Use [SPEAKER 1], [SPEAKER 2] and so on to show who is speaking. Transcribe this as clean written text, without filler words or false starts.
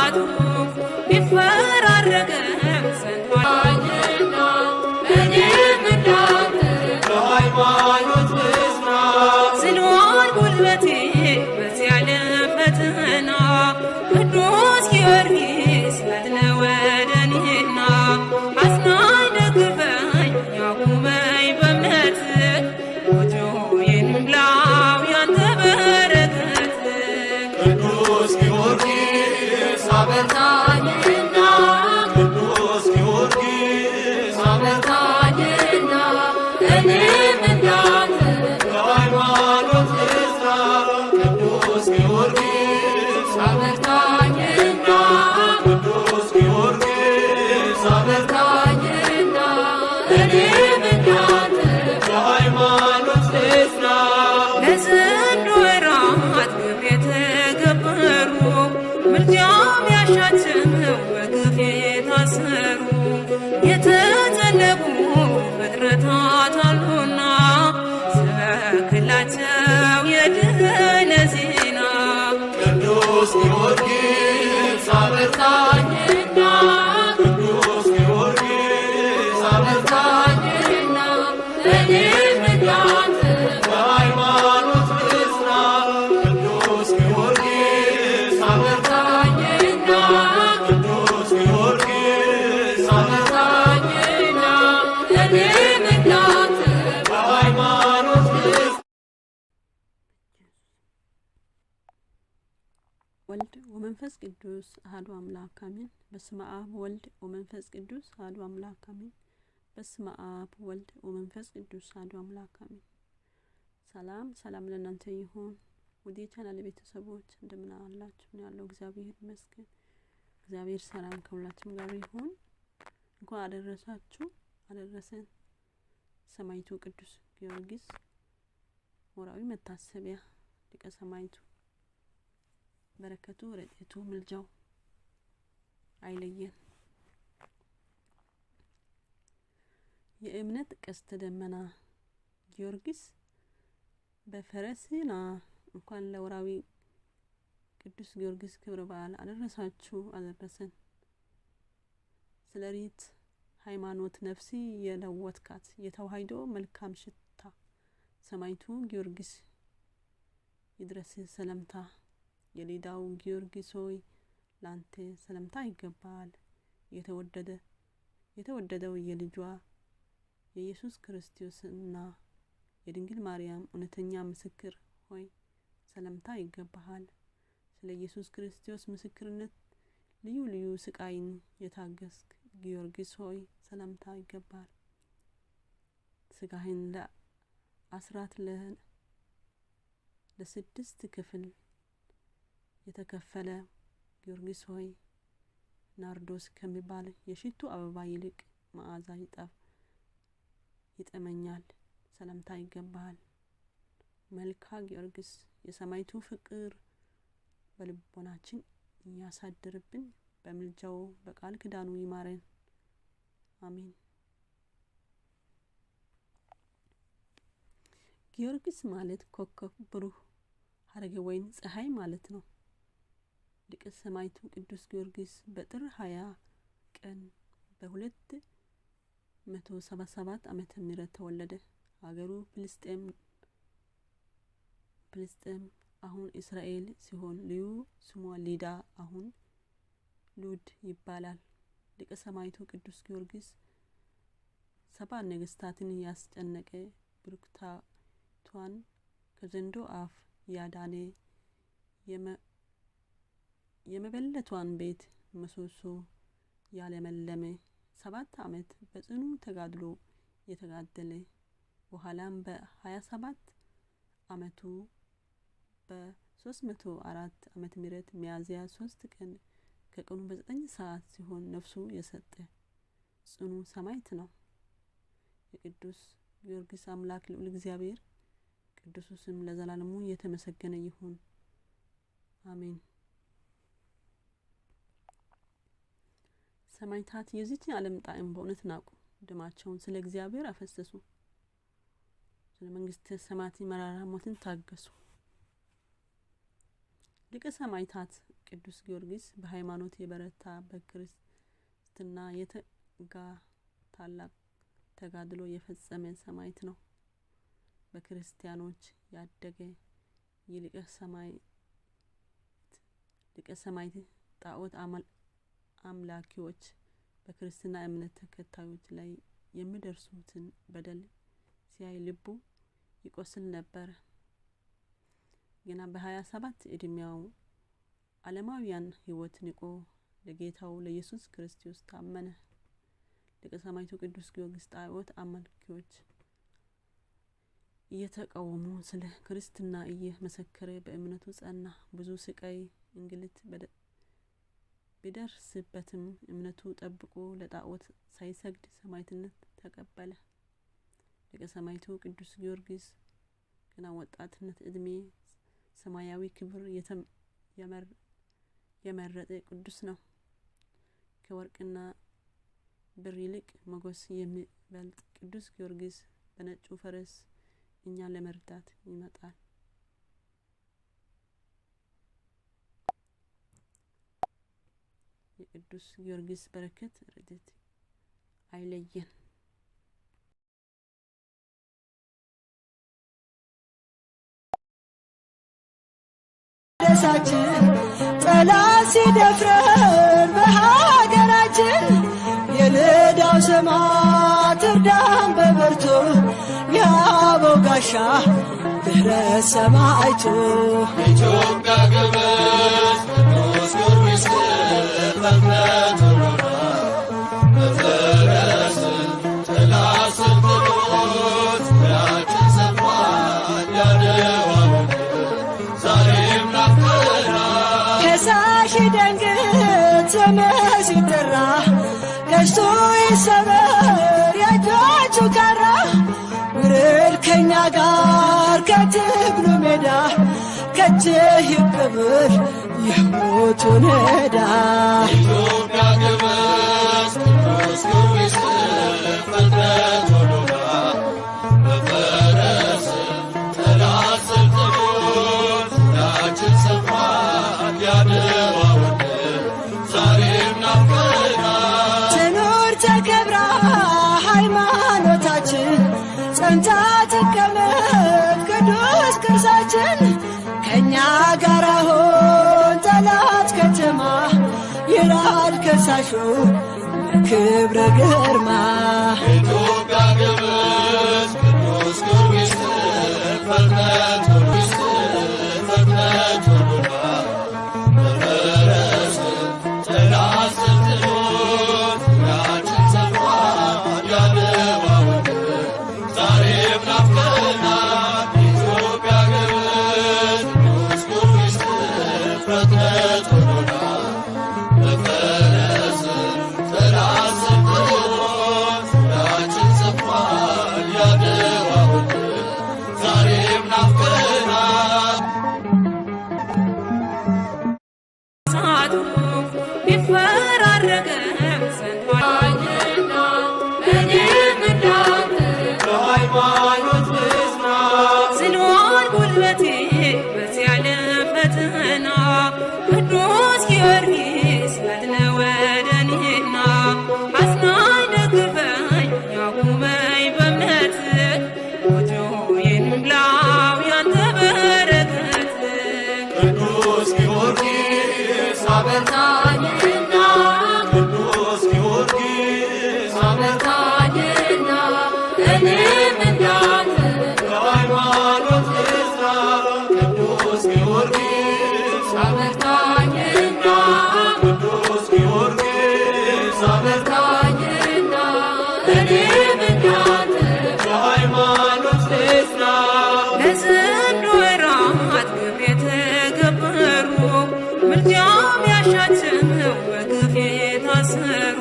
[SPEAKER 1] ብርታቱ ቢፈራረቅም ጸንቷልና እኔም እንዳንተ በሃይማኖት ልጽና። ዝሏል ጉልበቴ በዚህ ዓለም ፈተና ቅዱስ ጊዮርጊስ ፈጥነ ወደ እኔና አጽናኝ ደግፈኝ ያቁመኝ በእምነት ጎጆዬን ሙላው ያንተ በረከት።
[SPEAKER 2] ቅዱስ ጊዮርጊስ
[SPEAKER 1] አበርታኝና
[SPEAKER 2] ቅዱስ ጊዮርጊስ
[SPEAKER 1] አበርታኝና እኔም እንዳንተ
[SPEAKER 2] በሃይማኖት ልጽና። ቅዱስ ጊዮርጊስ
[SPEAKER 1] አበርታኝና
[SPEAKER 2] ቅዱስ ጊዮርጊስ
[SPEAKER 1] አበርታኝና እኔም እንዳንተ
[SPEAKER 2] በሃይማኖት ልጽና።
[SPEAKER 1] ለዘንዶ ወራት ግፍ የተገበሩ ምልጃም ያሻቸው በግፍ የታሰሩ የተዘለቁ ፍጥረታት አሉና ስበክላቸው የድኅነት ዜና።
[SPEAKER 2] ቅዱስ ጊዮርጊስ
[SPEAKER 1] አበርታኝና
[SPEAKER 2] ቅዱስ ጊዮርጊስ
[SPEAKER 1] አበርታኝና እኔም እንዳንተ
[SPEAKER 2] በሃይማኖት ልጽና። ቅዱስ ጊዮርጊስ
[SPEAKER 1] አበርታኝና
[SPEAKER 2] ቅዱስ ጊዮርጊስ
[SPEAKER 1] አበርታኝና እኔም እንዳንተ
[SPEAKER 2] በሃይማኖት ልጽና።
[SPEAKER 3] ወልድ ወመንፈስ ቅዱስ አሐዱ አምላክ አሜን። በስመ አብ ወልድ ወመንፈስ ቅዱስ አሐዱ አምላክ አሜን። በስመ አብ ወልድ ወመንፈስ ቅዱስ አሐዱ አምላክ አሜን። ሰላም ለእናንተ ይሁን። ውድ የቻናል ቤተሰቦች እንደምን አላችሁ? እኔ ያለው እግዚአብሔር ይመስገን። እግዚአብሔር ሰላም ከሁላችንም ጋር ይሁን። እንኳን አደረሳችሁ አደረሰን። ሰማዕቱ ቅዱስ ጊዮርጊስ ወርኃዊ መታሰቢያ ሊቀ ሰማዕቱ በረከቱ ረድኤቱ ምልጃው አይለየን። የእምነት ቀስተ ደመና ጊዮርጊስ በፈረስና እንኳን ለወርኃዊ ቅዱስ ጊዮርጊስ ክብረ በዓል አደረሳችሁ አደረሰን። ስለ ሪት ሃይማኖት ነፍሲ የለወጥካት የተዋሕዶ መልካም ሽታ ሰማዕቱ ጊዮርጊስ ይድረስ ሰላምታ። የሊዳው ጊዮርጊስ ሆይ ላንተ ሰላምታ ይገባል። የተወደደው የልጇ የኢየሱስ ክርስቶስና የድንግል ማርያም እውነተኛ ምስክር ሆይ ሰላምታ ይገባሃል። ስለ ኢየሱስ ክርስቶስ ምስክርነት ልዩ ልዩ ስቃይን የታገስክ ጊዮርጊስ ሆይ ሰላምታ ይገባል። ስጋህን ለአስራት ለስድስት ክፍል የተከፈለ ጊዮርጊስ ሆይ ናርዶስ ከሚባል የሽቱ አበባ ይልቅ መዓዛ ይጠመኛል። ሰላምታ ይገባሃል። መልካ ጊዮርጊስ የሰማዕቱ ፍቅር በልቦናችን ያሳድርብን። በምልጃው በቃል ኪዳኑ ይማረን። አሜን። ጊዮርጊስ ማለት ኮከብ፣ ብሩህ ሐረገ ወይን ፀሐይ ማለት ነው። ሊቀ ሰማዕቱ ቅዱስ ጊዮርጊስ በጥር 20 ቀን በ277 ዓመተ ምህረት ተወለደ። ሀገሩ ፍልስጤም አሁን እስራኤል ሲሆን ልዩ ስሟ ሊዳ አሁን ሉድ ይባላል። ሊቀ ሰማዕቱ ቅዱስ ጊዮርጊስ 7 ነገስታትን ያስጨነቀ ብርቱካን ከዘንዶ አፍ ያዳነ የመበለቷን ቤት ምሰሶ ያለመለመ 7 ዓመት በጽኑ ተጋድሎ የተጋደለ በኋላም በ27 ዓመቱ በ304 ዓመተ ምህረት ሚያዝያ 3 ቀን ከቀኑ በ9 ሰዓት ሲሆን ነፍሱ የሰጠ ጽኑ ሰማዕት ነው። የቅዱስ ጊዮርጊስ አምላክ ልዑል እግዚአብሔር ቅዱስ ስም ለዘላለሙ የተመሰገነ ይሁን። አሜን። ሰማዕታት የዚህች ዓለም ጣዕም በእውነት ናቁ፣ ደማቸውን ስለ እግዚአብሔር አፈሰሱ፣ ስለ መንግስተ ሰማያት መራራ ሞትን ታገሱ። ሊቀ ሰማዕታት ቅዱስ ጊዮርጊስ በሃይማኖት የበረታ በክርስትና የተጋ ታላቅ ተጋድሎ የፈጸመ ሰማዕት ነው። በክርስቲያኖች ያደገ ሊቀ ሰማዕት ጣዖት አምላኪዎች በክርስትና እምነት ተከታዮች ላይ የሚደርሱትን በደል ሲያይ ልቡ ይቆስል ነበር። ገና በ27 እድሜው ዓለማዊያን ሕይወት ንቆ ለጌታው ለኢየሱስ ክርስቶስ ታመነ። ሊቀ ሰማዕቱ ቅዱስ ጊዮርጊስ ጣዖት አምላኪዎች እየተቃወሙ ስለ ክርስትና እየመሰከረ በእምነቱ ጸና። ብዙ ስቃይ እንግልት ቢደርስበትም እምነቱ ጠብቆ ለጣዖት ሳይሰግድ ሰማዕትነት ተቀበለ። ሊቀ ሰማዕቱ ቅዱስ ጊዮርጊስ ገና ወጣትነት እድሜ ሰማያዊ ክብር የመረጠ ቅዱስ ነው። ከወርቅና ብር ይልቅ ሞገስ የሚበልጥ ቅዱስ ጊዮርጊስ በነጩ ፈረስ እኛን ለመርዳት ይመጣል። የቅዱስ ጊዮርጊስ በረከት ረድኤት አይለየን።
[SPEAKER 4] ደሳችን ጠላት ሲደፍረን በሀገራችን የልዳው ሰማዕት እርዳን በብርቱ የአበው ጋሻ ድኅረ ሰማዕቱ
[SPEAKER 2] ኢትዮጵያ ግብጽ ቅዱስ ጊዮርጊስ በእምነት ሆኖና በፈረስ ጠላት ሰልጥኖት ያችን ሰማን ያደዋውን ዛሬም ናፍቀናል።
[SPEAKER 4] ከሳሽ ደንግጥ ስምህ ሲጠራ ቀስቱ ይሰበር የእጆቹ ካራ ውረድ ከእኛ ጋር ከትግሉ ሜዳ ከእጅህ ይቀበር የሞቱን ዕዳ
[SPEAKER 2] ኢትዮጵያ ግብጽ ቅዱስ ጊዮርጊስ በእምነት ሆኖና በፈረስ ጠላት ሰልጥኖት ያችን ሰማን ያደዋውን ዛሬም ናፍቀናል።
[SPEAKER 4] ትኑር ተከብራ ሃይማኖታችን ጸንታ ትቀመጥ ቅዱስ ቅርሳችን ከእኛ ጋር አሁን ጠላት ከተማ ይላል ከሳሹ በክብረ ግርማ
[SPEAKER 2] ኢትዮጵያ ግብጽ ቅዱስ ጊዮርጊስ በእምነት ሆኖና በፈረስ ጠላት ሰልጥኖት ያችን ሰማን ያደዋውን ዛሬም ናፍቀናል። ኢትዮጵያ ግብጽ ቅዱስ ጊዮርጊስ በእምነት ሆኖና በፈረስ ጠላት ሰልጥኖት ያችን ሰማን ያደዋውን ዛሬም ናፍቀናል።
[SPEAKER 1] ሳቱ ቢፈራረቅም ጸንቷልና እኔም እንዳንተ
[SPEAKER 2] በሃይማኖት ልጽና
[SPEAKER 1] ዝሏል ጉልበቴ በዚያ ዓለም ፈተና ቅዱስ ጊዮርጊስ ፈጥነ ወደ እኔና አጽናኝ ደግፈኝ ያቁመኝ በእምነትህ ጎጆዬን ሙላው ያንተ በረከት
[SPEAKER 2] ቅዱስ ጊዮርጊስ
[SPEAKER 1] አበርታኝና
[SPEAKER 2] ቅዱስ ጊዮርጊስ
[SPEAKER 1] አበርታኝና እኔም እንዳንተ
[SPEAKER 2] በሃይማኖት ልጽና ቅዱስ ጊዮርጊስ
[SPEAKER 1] አበርታኝና
[SPEAKER 2] ቅዱስ ጊዮርጊስ
[SPEAKER 1] አበርታኝና እኔም እንዳንተ
[SPEAKER 2] በሃይማኖት ልጽና
[SPEAKER 1] ለዘንዶ ወራት ግፍ የተገበሩ ምልጃም ያሻቸው በግፍ የታሰሩ